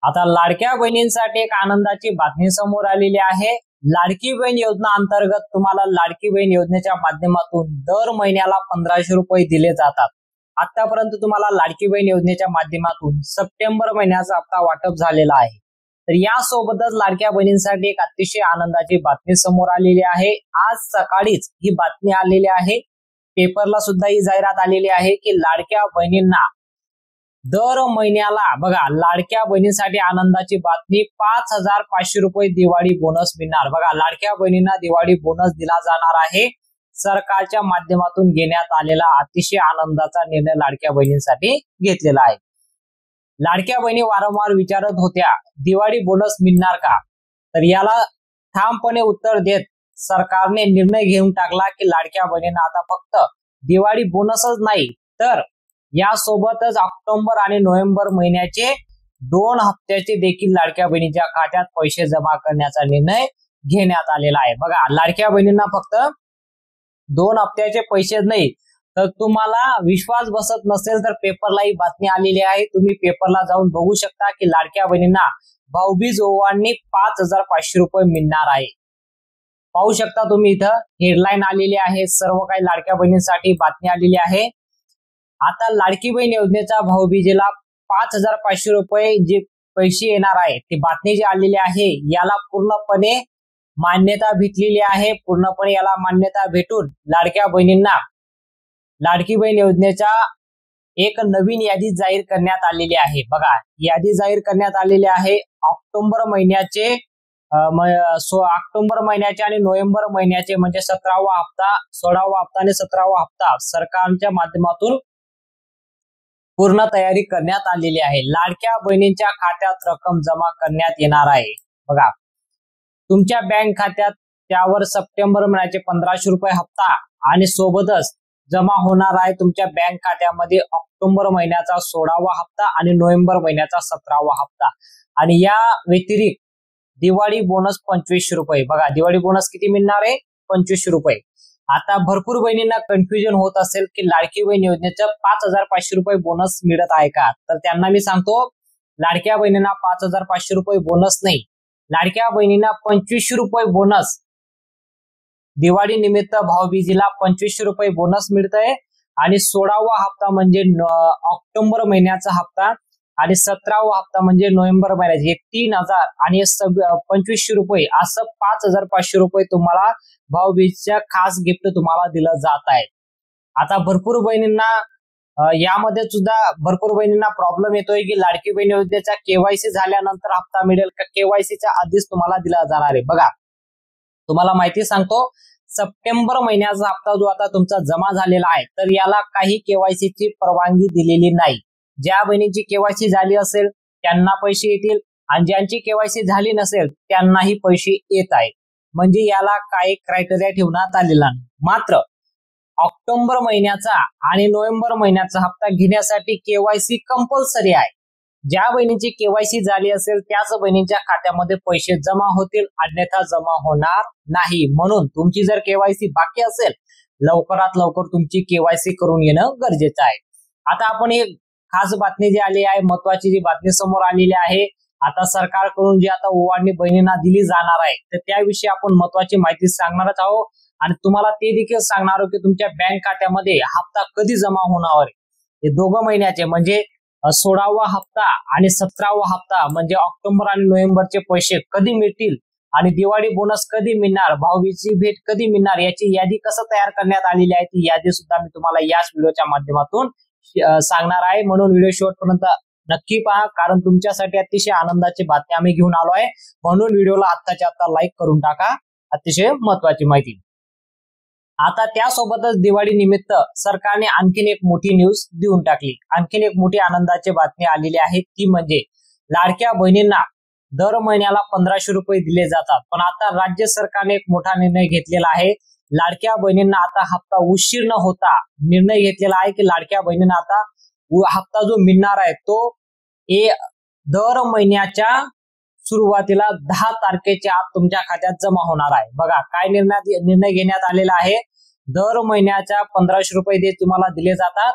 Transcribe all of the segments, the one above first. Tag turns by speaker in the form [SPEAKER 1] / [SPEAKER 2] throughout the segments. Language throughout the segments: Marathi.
[SPEAKER 1] आता लाडक्या बहिणींसाठी एक आनंदाची बातमी समोर आलेली आहे। लाडकी बहीण योजना अंतर्गत तुम्हाला लाडकी बहीण योजनेच्या माध्यमातून दर महिन्याला 1500 रुपये दिले जातात। आतापर्यंत तुम्हाला लाडकी बहीण योजनेच्या माध्यमातून सप्टेंबर महिन्याचा हप्ता वाटप झालेला आहे। तर यासोबतच लाडक्या बहिणींसाठी एक अतिशय आनंदाची बातमी समोर आलेली आहे। आज सकाळीच ही बातमी आलेली आहे, पेपरला सुद्धा ही जाहिरात आलेली आहे की लाडक्या बहिणींना दर महिन्याला बघा लाडक्या बहिणींसाठी आनंदाची बातमी 5500 रुपये दिवाळी बोनस मिळणार। बघा लाडक्या बहिणींना दिवाळी बोनस दिला जाणार आहे। सरकारच्या माध्यमातून घेण्यात आलेला अतिशय आनंदाचा निर्णय लाडक्या बहिणींसाठी घेतलेला आहे। लाडक्या बहिणी वारंवार विचारत होत्या दिवाळी बोनस मिळणार का, तर याला ठामपणे उत्तर देत सरकारने निर्णय घेऊन टाकला की लाडक्या बहिणींना आता फक्त दिवाळी बोनसच नाही तर यासोबतच ऑक्टोबर आणि नोव्हेंबर महिन्याचे 2 हप्त्याचे देखील लाडक्या बहिणीच्या खात्यात पैसे जमा करण्याचा निर्णय घेण्यात आलेला आहे। बघा लाडक्या बहिणींना फक्त 2 हप्त्याचे पैसे नाही तर तुम्हाला विश्वास बसत नसेल तर पेपरला ही बातमी आलेली आहे। तुम्ही पेपरला जाऊन बघू शकता की लाडक्या बहिणींना भाऊबीज ओवाळणी 5500 रुपये मिळणार आहे। पाहू शकता तुम्ही इथं हेडलाईन आलेली आहे, सर्व काही लाडक्या बहिणींसाठी बातमी आलेली आहे। आता लाडकी बहीण योजनेचा भाऊबीजेला 5500 रुपये जे पैसे येणार आहे ती बातमी जी आलेली आहे याला पूर्णपणे मान्यता भेटलेली आहे। पूर्णपणे याला मान्यता भेटून लाडक्या बहिणींना लाडकी बहीण योजनेच्या एक नवीन यादी जाहीर करण्यात आलेली आहे। बघा यादी जाहीर करण्यात आलेली आहे। ऑक्टोबर महिन्याचे आणि नोव्हेंबर महिन्याचे म्हणजे 17वा हप्ता, 16वा हप्ता आणि 17वा हप्ता सरकारच्या माध्यमातून पूर्ण तयारी करण्यात आलेली आहे। लाडक्या बहिणींच्या खात्यात रक्कम जमा करण्यात येणार आहे। बघा तुमच्या बँक खात्यात त्यावर सप्टेंबर महिन्याचे 1500 रुपये हप्ता आणि सोबतच जमा होणार आहे तुमच्या बँक खात्यामध्ये ऑक्टोबर महिन्याचा 16वा हप्ता आणि नोव्हेंबर महिन्याचा 17वा हप्ता आणि या व्यतिरिक्त दिवाळी बोनस 2500 रुपये। बघा दिवाळी बोनस किती मिळणार आहे, 2500 रुपये। आता भरपूर बहिणींना कन्फ्युजन होत असेल की लाडकी बहीण योजनेचं 5500 रुपये बोनस मिळत आहे का, तर त्यांना मी सांगतो लाडक्या बहिणींना 5500 रुपये बोनस नाही, लाडक्या बहिणींना 2500 रुपये बोनस दिवाळी निमित्त भाऊबीजेला 2500 रुपये बोनस मिळतंय आणि 16वा हप्ता म्हणजे ऑक्टोबर महिन्याचा हप्ता आणि 17वा हप्ता म्हणजे नोव्हेंबर महिन्याचे 3000 आणि 2500 रुपये असं 5500 रुपये तुम्हाला भाऊबीजेच्या खास गिफ्ट तुम्हाला दिलं जात आहे। आता भरपूर बहिणींना यामध्ये सुद्धा भरपूर बहिणींना प्रॉब्लेम येतोय की लाडकी बहीण योजनेचा केवायसी झाल्यानंतर हप्ता मिळेल का केवायसीच्या आधीच तुम्हाला दिला जाणार आहे। बघा तुम्हाला माहिती सांगतो, सप्टेंबर महिन्याचा हप्ता जो आता तुमचा जमा झालेला आहे तर याला काही केवायसीची परवानगी दिलेली नाही। ज्या बहिणीची केवायसी झाली असेल त्यांना पैसे येतील आणि ज्यांची केवायसी झाली नसेल त्यांनाही पैसे येत आहेत, म्हणजे याला काही क्रायटेरिया ठेवण्यात आलेला नाही। मात्र ऑक्टोबर महिन्याचा आणि नोव्हेंबर महिन्याचा हप्ता घेण्यासाठी केवायसी कंपल्सरी आहे। ज्या बहिणीची केवायसी झाली असेल त्याच बहिणीच्या खात्यामध्ये पैसे जमा होतील, अन्यथा जमा होणार नाही। म्हणून तुमची जर केवायसी बाकी असेल लवकरात लवकर तुमची केवायसी करून येणं गरजेचं आहे। आता आपण एक खास बातमी जी आली आहे, महत्वाची जी बातमी समोर आलेली आहे, आता सरकारकडून जी आता ओवाळणी बहिणींना दिली जाणार आहे तर त्याविषयी आपण महत्वाची माहिती सांगणारच आहोत आणि तुम्हाला ते देखील सांगणार आहोत की तुमच्या बँक खात्यामध्ये हप्ता कधी जमा होणार आहे। हे 2 महिन्याचे म्हणजे 16वा हप्ता आणि 17वा हप्ता म्हणजे ऑक्टोबर आणि नोव्हेंबरचे पैसे कधी मिळतील आणि दिवाळी बोनस कधी मिळणार, भाऊबीजेची भेट कधी मिळणार याची यादी कसं तयार करण्यात आलेली आहे ती यादी सुद्धा मी तुम्हाला याच व्हिडिओच्या माध्यमातून सांगणार आहे। म्हणून व्हिडिओ शेवटपर्यंत नक्की पहा, कारण तुमच्यासाठी अतिशय आनंदाची बातमी आम्ही घेऊन आलो आहे। म्हणून व्हिडिओला आत्ताच्या आत्ता लाईक करून टाका, अतिशय महत्वाची माहिती। आता त्यासोबतच दिवाळी निमित्त सरकारने आणखीन एक मोठी न्यूज देऊन टाकली, आणखीन एक मोठी आनंदाची बातमी आलेली आहे ती म्हणजे लाडक्या बहिणींना दर महिन्याला 1500 रुपये दिले जातात। पण आता राज्य सरकारने एक मोठा निर्णय घेतलेला आहे, लाडक्या बहिणींना आता हप्ता उशीर न होता निर्णय घेतलेला आहे की लाडक्या बहिणींना आता हप्ता जो मिळणार आहे तो दर महिन्याच्या सुरुवातीला 10 तारखेच्या आत तुमच्या खात्यात जमा होणार आहे। बघा काय निर्णय घेण्यात आलेला आहे, दर महिन्याच्या 1500 रुपये तुम्हाला दिले जातात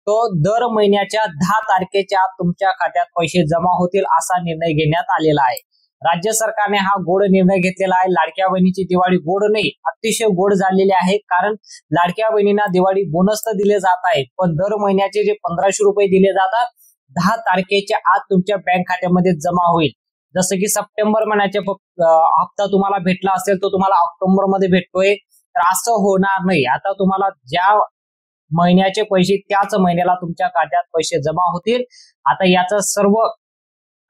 [SPEAKER 1] तो दर महिन्याच्या 10 तारखेच्या आत तुमच्या खात्यात पैसे जमा होतील असा निर्णय घेण्यात आलेला आहे। राज्य सरकारने हा गोड निर्णय घेतलेला आहे। लाडक्या बहिणीची दिवाळी गोड नाही, अतिशय गोड झालेली आहे, कारण लाडक्या बहिणींना दिवाळी बोनस तर दिले जात आहेत, पण दर महिन्याचे जे 1500 रुपये दिले जातात 10 तारखेच्या आत तुमच्या बँक खात्यामध्ये जमा होईल। जसं की सप्टेंबर महिन्याचा हप्ता तुम्हाला भेटला असेल तो तुम्हाला ऑक्टोबर मध्ये भेटतोय, तर असं होणार नाही। आता तुम्हाला ज्या महिन्याचे पैसे त्याच महिन्याला तुमच्या खात्यात पैसे जमा होतील।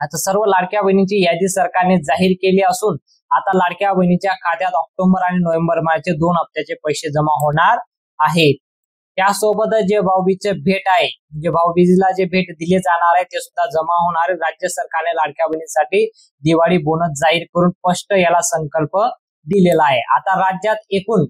[SPEAKER 1] आता सर्व लाडक्या बहिणींची यादी सरकारने जाहीर केली असून आता लाडक्या बहिणीच्या खात्यात ऑक्टोबर आणि नोव्हेंबर महिन्याचे 2 हप्त्याचे पैसे जमा होणार आहेत। त्यासोबतच जे भाऊबीजेचे भेट आहे, म्हणजे भाऊबीजेला जे भेट दिले जाणार आहे ते सुद्धा जमा होणार आहे। राज्य सरकारने लाडक्या बहिणींसाठी दिवाळी बोनस जाहीर करून स्पष्ट याला संकल्प दिलेला आहे। आता राज्यात एकूण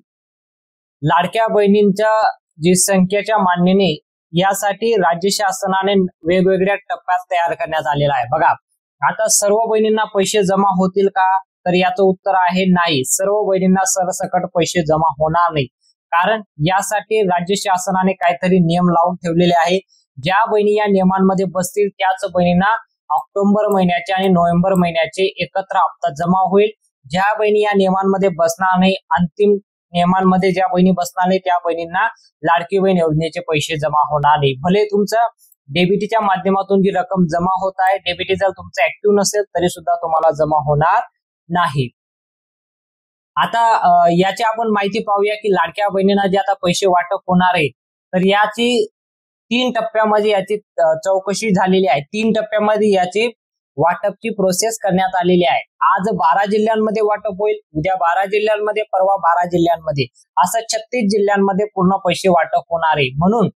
[SPEAKER 1] लाडक्या बहिणींच्या जी संख्येच्या मान्यने यासाठी राज्य शासनाने वेगवेगळ्या टप्प्यात तयार करण्यात आलेला आहे। बघा, आता सर्व बहिणींना पैसे जमा होतील का, तर याचं उत्तर आहे नाही। सर्व बहिणींना सरसकट पैसे जमा होणार नाही, कारण यासाठी राज्य शासनाने काहीतरी नियम लावून ठेवलेले आहे। ज्या बहिणी या नियमांमध्ये बसतील त्याच बहिणींना ऑक्टोबर महिन्याचे आणि नोव्हेंबर महिन्याचे एकत्र हप्ता जमा होईल। ज्या बहिणी या नियमांमध्ये बसणार नाही, अंतिम नियमांमध्ये ज्या बहिणी बसणार नाही, त्या बहिणींना लाडकी बहीण योजनेचे पैसे जमा होणार नाही। भले तुमचं डेबिटीच्या माध्यमातून जी रक्कम जमा होत आहे, डेबिटी जर तुमचं ऍक्टिव्ह नसेल तरी सुद्धा तुम्हाला जमा होणार नाही। आता याची आपण माहिती पाहूया की लाडक्या बहिणींना जे आता पैसे वाटप होणार आहे, तर याची 3 टप्प्यामध्ये याची चौकशी झालेली आहे। 3 टप्प्यामध्ये याची वाटपची प्रोसेस करण्यात आलेली आहे। आज 12 जिल्ह्यांमध्ये वाटप होईल, उद्या 12 जिल्ह्यांमध्ये, परवा 12 जिल्ह्यांमध्ये, असं 36 जिल्ह्यांमध्ये पूर्ण पैसे वाटप होणार आहे। म्हणून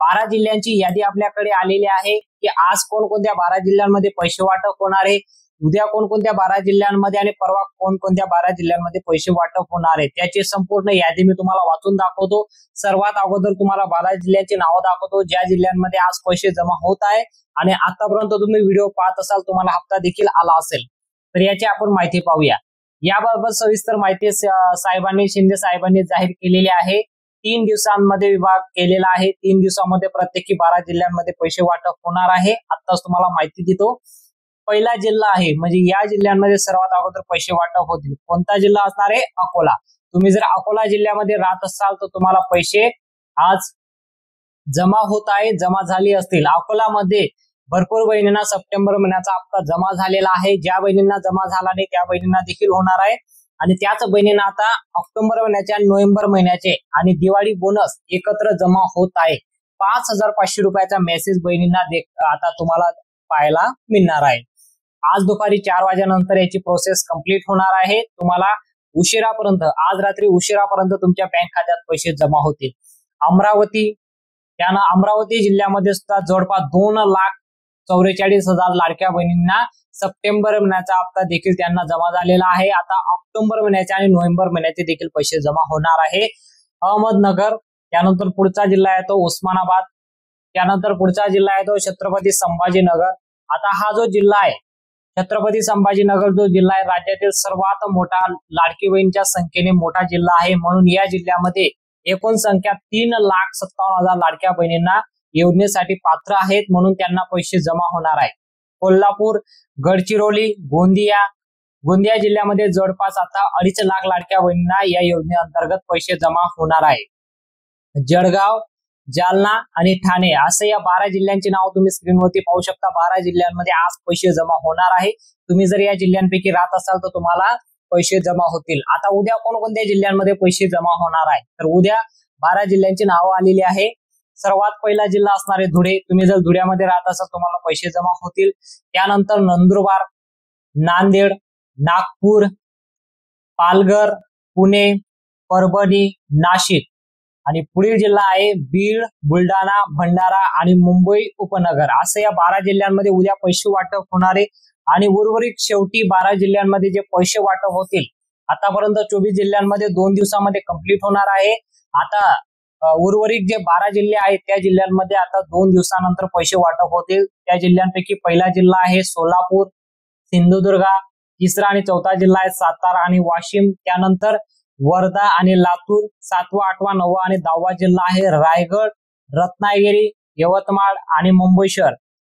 [SPEAKER 1] 12 जिल्ह्यांची यादी आपल्याकडे आलेली आहे की आज कोणकोणत्या 12 जिल्ह्यांमध्ये पैसे वाटप होणार आहे, उद्या कोणकोणत्या 12 जिल्ह्यांमध्ये आणि परवा कोणकोणत्या 12 जिल्ह्यांमध्ये पैसे वाटप होणार आहे। त्याची संपूर्ण यादी मी तुम्हाला वाचून दाखवतो। सर्वात अगोदर तुम्हाला 12 जिल्ह्यांची नावं दाखवतो ज्या जिल्ह्यांमध्ये आज पैसे जमा होत आहे आणि आतापर्यंत तुम्ही व्हिडिओ पाहत असाल, तुम्हाला हप्ता देखील आला असेल, तर याची आपण माहिती पाहूया। याबाबत सविस्तर माहिती शिंदे साहेबांनी जाहीर केलेली आहे। 3 दिवसांमध्ये विभाग केलेला आहे। 3 दिवसांमध्ये प्रत्येकी 12 जिल्ह्यांमध्ये पैसे वाटप होणार आहे। आताच तुम्हाला माहिती देतो। पहिला जिल्हा आहे, म्हणजे या जिल्ह्यांमध्ये सर्वात अगोदर पैसे वाटप होतील। कोणता जिल्हा असणार आहे? अकोला। तुम्ही जर अकोला जिल्ह्यामध्ये राहत असाल तर तुम्हाला पैसे आज जमा होत आहे, जमा झाले असतील। अकोलामध्ये भरपूर बहिणींना सप्टेंबर महिन्याचा हप्ता जमा झालेला आहे। ज्या बहिणींना जमा झाला नाही त्या बहिणींना देखील होणार आहे, आणि त्याच बहिणींना आता ऑक्टोबर महिन्याचे आणि नोव्हेंबर महिन्याचे आणि दिवाळी बोनस एकत्र जमा होत आहे। 5500 रुपयाचा मेसेज बहिणींना आता तुम्हाला पाहायला मिळणार आहे। आज दुपारी 4 वाजेनंतर याची प्रोसेस कंप्लीट होणार आहे। तुम्हाला उशिरापर्यंत, आज रात्री उशिरापर्यंत तुमच्या बँक खात्यात पैसे जमा होतील। अमरावती जिल्ह्यामध्ये सुद्धा जवळपास 2,44,000 लाडक्या बहिणींना सप्टेंबर महिन्याचा हप्ता देखील त्यांना जमा झालेला आहे। आता ऑक्टोबर महिन्याचे आणि नोव्हेंबर महिन्याचे देखील पैसे जमा होणार आहे। अहमदनगर, त्यानंतर पुढचा जिल्हा येतो उस्मानाबाद, त्यानंतर पुढचा जिल्हा येतो छत्रपती संभाजीनगर। आता हा जो जिल्हा आहे छत्रपती संभाजीनगर, जो जिल्हा आहे राज्यातील सर्वात मोठा लाडकी बहीणच्या संख्येने मोठा जिल्हा आहे, म्हणून या जिल्ह्यामध्ये एकूण संख्या 3,57,000 लाडक्या बहिणींना योजनेसाठी पात्र आहेत, म्हणून त्यांना पैसे जमा होणार आहे। कोल्हापूर, गडचिरोली, गोंदिया जिल्ह्यामध्ये जवळपास आता 2.5 लाख लाडक्या बहिणींना या योजनेअंतर्गत पैसे जमा होणार आहे। जळगाव, जालना आणि ठाणे असे या 12 जिल्ह्यांची नाव तुम्ही स्क्रीनवरती पाहू शकता। 12 जिल्ह्यांमध्ये आज पैसे जमा होणार आहे। तुम्ही जर या जिल्ह्यांपैकी राहत असाल तर तुम्हाला पैसे जमा होतील। आता उद्या कोणकोणत्या जिल्ह्यांमध्ये पैसे जमा होणार आहे, तर उद्या 12 जिल्ह्यांची नावं आलेली आहे। सर्वात पहिला जिल्हा असणार आहे धुळे। तुम्ही जर धुळ्यामध्ये राहत असाल तुम्हाला पैसे जमा होतील। त्यानंतर नंदुरबार, नांदेड, नागपूर, पालघर, पुणे, परभणी, नाशिक, आणि पुढील जिल्हा आहे बीड, बुलढाणा, भंडारा आणि मुंबई उपनगर। असे या 12 जिल्ह्यांमध्ये उद्या पैसे वाटप होणार आहे। आणि उर्वरित शेवटी 12 जिल्ह्यांमध्ये जे पैसे वाटप होतील, आतापर्यंत 24 जिल्ह्यांमध्ये 2 दिवसामध्ये कंप्लीट होणार आहे। आता उर्वरित जे 12 जिल्हे आहेत त्या जिल्ह्यांमध्ये आता 2 दिवसानंतर पैसे वाटप होतील। त्या जिल्ह्यांपैकी पहिला जिल्हा आहे सोलापूर, सिंधुदुर्ग, तिसरा आणि चौथा जिल्हा आहे सातारा आणि वाशिम, त्यानंतर वर्धा आणि लातूर, 7वा, 8वा, 9वा आणि 10वा जिल्हा आहे रायगड, रत्नागिरी, यवतमाळ आणि मुंबई शहर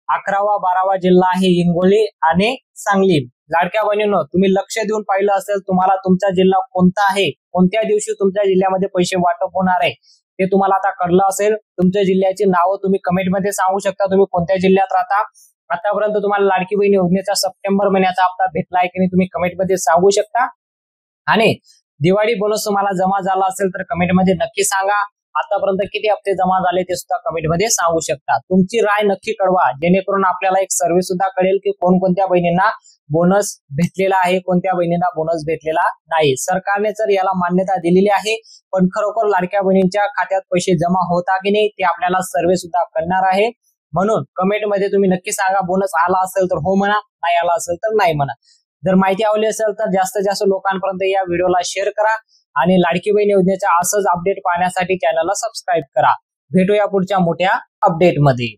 [SPEAKER 1] 11वा 12वा जिल्हा आहे हिंगोली आणि सांगली। लाडक्या बहिणींनो, तुम्ही लक्ष देऊन पाहिलं असेल तुम्हाला तुमचा जिल्हा कोणता आहे, कोणत्या दिवशी तुमच्या जिल्ह्यामध्ये पैसे वाटप होणार आहे ते तुम्हाला आता कळलं असेल। तुमच्या जिल्ह्याची नावं तुम्ही कमेंट मध्ये सांगू शकता, तुम्ही कोणत्या जिल्ह्यात राहता। आतापर्यंत तुम्हाला लाडकी बहीण योजनेचा सप्टेंबर महिन्याचा हप्ता भेटला आहे की नाही तुम्ही कमेंट मध्ये सांगू शकता। आणि दिवाळी बोनस तुम्हाला जमा झाला असेल तर कमेंट मध्ये नक्की सांगा। आतापर्यंत किती हप्ते जमा झाले ते सुद्धा कमेंट मध्ये सांगू शकता। तुमची राय नक्की कळवा, जेणेकरून आपल्याला एक सर्वे सुद्धा कळेल की कोणकोणत्या बहिणींना बोनस भेटलेला आहे, कोणत्या बहिणींना बोनस भेटलेला नाही। सरकारने तर याला मान्यता दिलेली आहे, पण खरोखर लाडक्या बहिणींच्या खात्यात पैसे जमा होता की नाही ते आपल्याला सर्वे सुद्धा कळणार आहे। म्हणून कमेंट मध्ये तुम्ही नक्की सांगा, बोनस आला असेल तर हो म्हणा, नाही आला असेल तर नाही म्हणा। जर माहिती आवडली असेल तर जास्तीत जास्त लोकांपर्यंत या व्हिडिओला शेअर करा आणि लाडकी बहीण योजनेचा असंच अपडेट पाहण्यासाठी चॅनलला सबस्क्राईब करा। भेटूया पुढच्या मोठ्या अपडेट मध्ये।